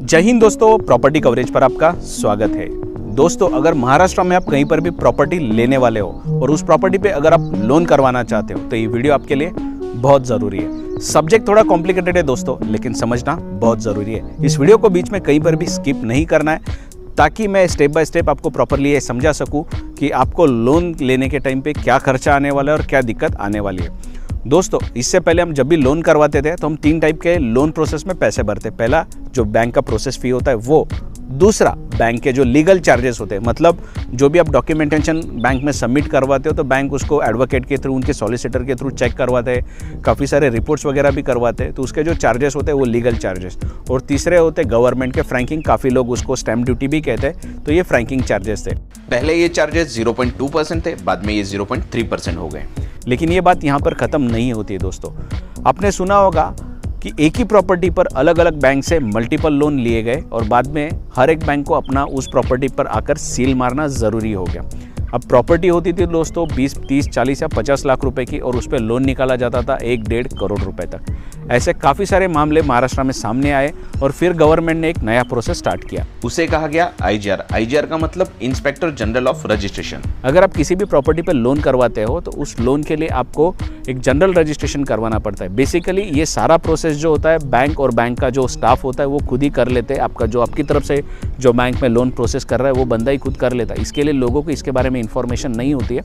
जय हिंद दोस्तों, property coverage पर आपका स्वागत है। दोस्तों, अगर महाराष्ट्र में आप कहीं पर भी प्रॉपर्टी लेने वाले हो और उस प्रॉपर्टी पे अगर आप लोन करवाना चाहते हो तो ये वीडियो आपके लिए बहुत ज़रूरी है। सब्जेक्ट थोड़ा कॉम्प्लिकेटेड है दोस्तों, लेकिन समझना बहुत ज़रूरी है। इस वीडियो को बीच में कहीं पर भी स्किप नहीं करना है, ताकि मैं स्टेप बाय स्टेप आपको प्रॉपरली ये समझा सकूँ कि आपको लोन लेने के टाइम पे क्या खर्चा आने वाला है और क्या दिक्कत आने वाली है। दोस्तों, इससे पहले हम जब भी लोन करवाते थे तो हम 3 टाइप के लोन प्रोसेस में पैसे भरते। पहला जो बैंक का प्रोसेस फी होता है वो, दूसरा बैंक के जो लीगल चार्जेस होते हैं, मतलब जो भी आप डॉक्यूमेंटेशन बैंक में सबमिट करवाते हो तो बैंक उसको एडवोकेट के थ्रू, उनके सॉलिसिटर के थ्रू चेक करवाते हैं, काफ़ी सारे रिपोर्ट्स वगैरह भी करवाते हैं, तो उसके जो चार्जेस होते हैं वो लीगल चार्जेस। और तीसरे होते हैं गवर्नमेंट के फ्रैंकिंग, काफ़ी लोग उसको स्टैम्प ड्यूटी भी कहते हैं, तो ये फ्रैंकिंग चार्जेस थे। पहले ये चार्जेस 0.2% थे, बाद में ये 0.3% हो गए। लेकिन ये बात यहाँ पर ख़त्म नहीं होती है दोस्तों। आपने सुना होगा कि एक ही प्रॉपर्टी पर अलग अलग बैंक से मल्टीपल लोन लिए गए और बाद में हर एक बैंक को अपना उस प्रॉपर्टी पर आकर सील मारना ज़रूरी हो गया। अब प्रॉपर्टी होती थी दोस्तों 20, 30, 40 या 50 लाख रुपए की, और उस पर लोन निकाला जाता था 1-1.5 करोड़ रुपए तक। ऐसे काफ़ी सारे मामले महाराष्ट्र में सामने आए और फिर गवर्नमेंट ने एक नया प्रोसेस स्टार्ट किया। उसे कहा गया IGR। IGR का मतलब इंस्पेक्टर जनरल ऑफ रजिस्ट्रेशन। अगर आप किसी भी प्रॉपर्टी पर लोन करवाते हो तो उस लोन के लिए आपको एक जनरल रजिस्ट्रेशन करवाना पड़ता है। बेसिकली ये सारा प्रोसेस जो होता है बैंक और बैंक का जो स्टाफ होता है वो खुद ही कर लेते हैं। आपका जो आपकी तरफ से जो बैंक में लोन प्रोसेस कर रहा है वो बंदा ही खुद कर लेता है। इसके लिए लोगों को इसके बारे में इंफॉर्मेशन नहीं होती है,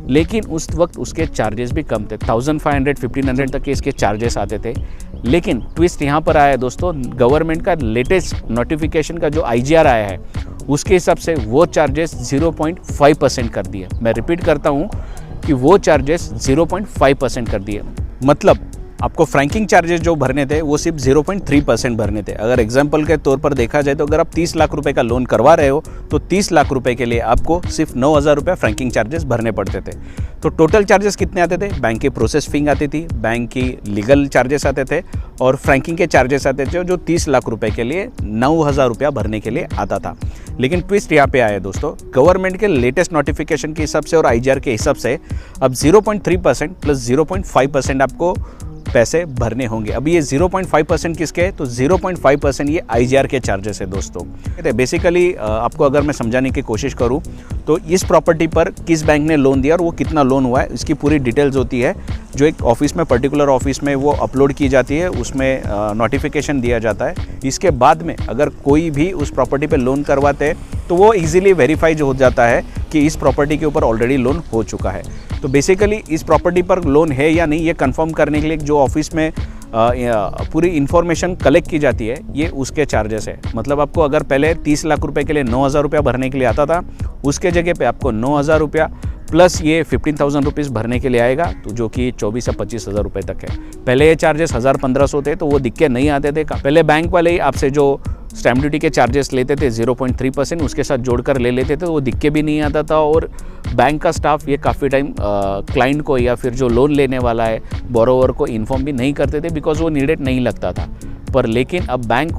लेकिन उस वक्त उसके चार्जेस भी कम थे। 1500-1500 तक के इसके चार्जेस आते थे। लेकिन ट्विस्ट यहाँ पर आया है दोस्तों, गवर्नमेंट का लेटेस्ट नोटिफिकेशन का जो IGR आया है उसके हिसाब से वो चार्जेस 0.5% कर दिए। मैं रिपीट करता हूँ कि वो चार्जेस 0.5% कर दिए। मतलब आपको फ्रैंकिंग चार्जेस जो भरने थे वो सिर्फ 0.3% भरने थे। अगर एग्जांपल के तौर पर देखा जाए तो अगर आप 30 लाख रुपए का लोन करवा रहे हो तो 30 लाख रुपए के लिए आपको सिर्फ 9,000 रुपये फ्रैंकिंग चार्जेस भरने पड़ते थे। तो टोटल चार्जेस कितने आते थे? बैंक की प्रोसेस फी आती थी, बैंक की लीगल चार्जेस आते थे और फ्रैंकिंग के चार्जेस आते थे जो 30 लाख रुपए के लिए 9,000 रुपया भरने के लिए आता था। लेकिन ट्विस्ट यहाँ पे आया दोस्तों, गवर्नमेंट के लेटेस्ट नोटिफिकेशन के हिसाब से और IGR के हिसाब से अब 0.3% प्लस 0.5% आपको पैसे भरने होंगे। अब ये 0.5% किसके है? तो 0.5% ये IGR के चार्जेस है दोस्तों। बेसिकली आपको अगर मैं समझाने की कोशिश करूं तो इस प्रॉपर्टी पर किस बैंक ने लोन दिया और वो कितना लोन हुआ है इसकी पूरी डिटेल्स होती है, जो एक ऑफिस में, पर्टिकुलर ऑफिस में वो अपलोड की जाती है, उसमें नोटिफिकेशन दिया जाता है। इसके बाद में अगर कोई भी उस प्रॉपर्टी पर लोन करवाते हैं तो वो ईजिली वेरीफाई हो जाता है कि इस प्रॉपर्टी के ऊपर ऑलरेडी लोन हो चुका है। तो बेसिकली इस प्रॉपर्टी पर लोन है या नहीं ये कंफर्म करने के लिए जो ऑफिस में पूरी इन्फॉर्मेशन कलेक्ट की जाती है, ये उसके चार्जेस है। मतलब आपको अगर पहले 30 लाख रुपए के लिए 9,000 रुपया भरने के लिए आता था, उसके जगह पे आपको 9,000 रुपया प्लस ये 15,000 रुपीज़ भरने के लिए आएगा, तो जो कि 24 या 25,000 रुपये तक है। पहले ये चार्जेस 1,000-1,500 थे तो वो दिख के नहीं आते थे। पहले बैंक वाले ही आपसे जो स्टैम्प ड्यूटी के चार्जेस लेते थे 0.3%, उसके साथ जोड़कर ले लेते थे, वो दिख के भी नहीं आता था। और बैंक का स्टाफ ये काफ़ी टाइम क्लाइंट को या फिर जो लोन लेने वाला है बोरोवर को इन्फॉर्म भी नहीं करते थे, बिकॉज वो नीडेड नहीं लगता था। पर लेकिन अब बैंक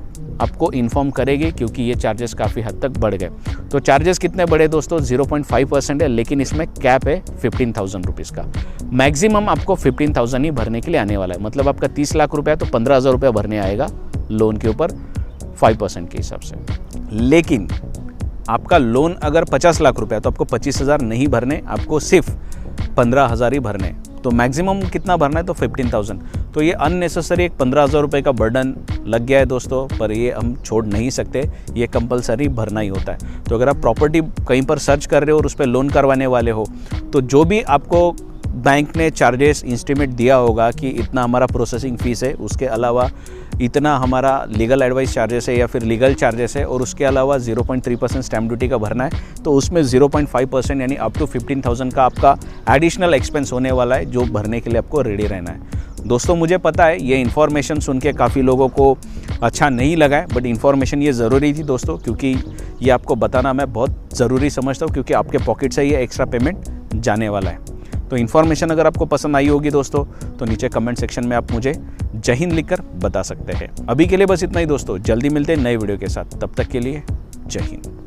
आपको इन्फॉर्म करेगी क्योंकि ये चार्जेस काफ़ी हद तक बढ़ गए। तो चार्जेस कितने बढ़े दोस्तों? 0.5% है, लेकिन इसमें कैप है 15,000 रुपीज़ का। मैक्सिमम आपको 15,000 ही भरने के लिए आने वाला है। मतलब आपका 30 लाख रुपया तो 15,000 रुपया भरने आएगा लोन के ऊपर 5% के हिसाब से। लेकिन आपका लोन अगर 50 लाख रुपया तो आपको 25,000 नहीं भरने, आपको सिर्फ 15,000 ही भरने। तो मैक्सिमम कितना भरना है? तो 15,000। तो ये अननेसेसरी एक 15,000 रुपये का बर्डन लग गया है दोस्तों, पर ये हम छोड़ नहीं सकते, ये कंपलसरी भरना ही होता है। तो अगर आप प्रॉपर्टी कहीं पर सर्च कर रहे हो और उस पर लोन करवाने वाले हो तो जो भी आपको बैंक ने चार्जेस इंस्टीमेट दिया होगा कि इतना हमारा प्रोसेसिंग फ़ीस है, उसके अलावा इतना हमारा लीगल एडवाइस चार्जेस है या फिर लीगल चार्जेस है, और उसके अलावा 0.3% स्टैम्प ड्यूटी का भरना है, तो उसमें 0.5% यानी अप टू 15,000 का आपका एडिशनल एक्सपेंस होने वाला है, जो भरने के लिए आपको रेडी रहना है। दोस्तों, मुझे पता है ये इन्फॉर्मेशन सुन के काफ़ी लोगों को अच्छा नहीं लगा है, बट इन्फॉर्मेशन ये ज़रूरी थी दोस्तों, क्योंकि ये आपको बताना मैं बहुत ज़रूरी समझता हूँ, क्योंकि आपके पॉकेट से ये एक्स्ट्रा पेमेंट जाने वाला है। तो इन्फॉर्मेशन अगर आपको पसंद आई होगी दोस्तों तो नीचे कमेंट सेक्शन में आप मुझे जय हिंद लिखकर बता सकते हैं। अभी के लिए बस इतना ही दोस्तों, जल्दी मिलते हैं नए वीडियो के साथ, तब तक के लिए जय हिंद।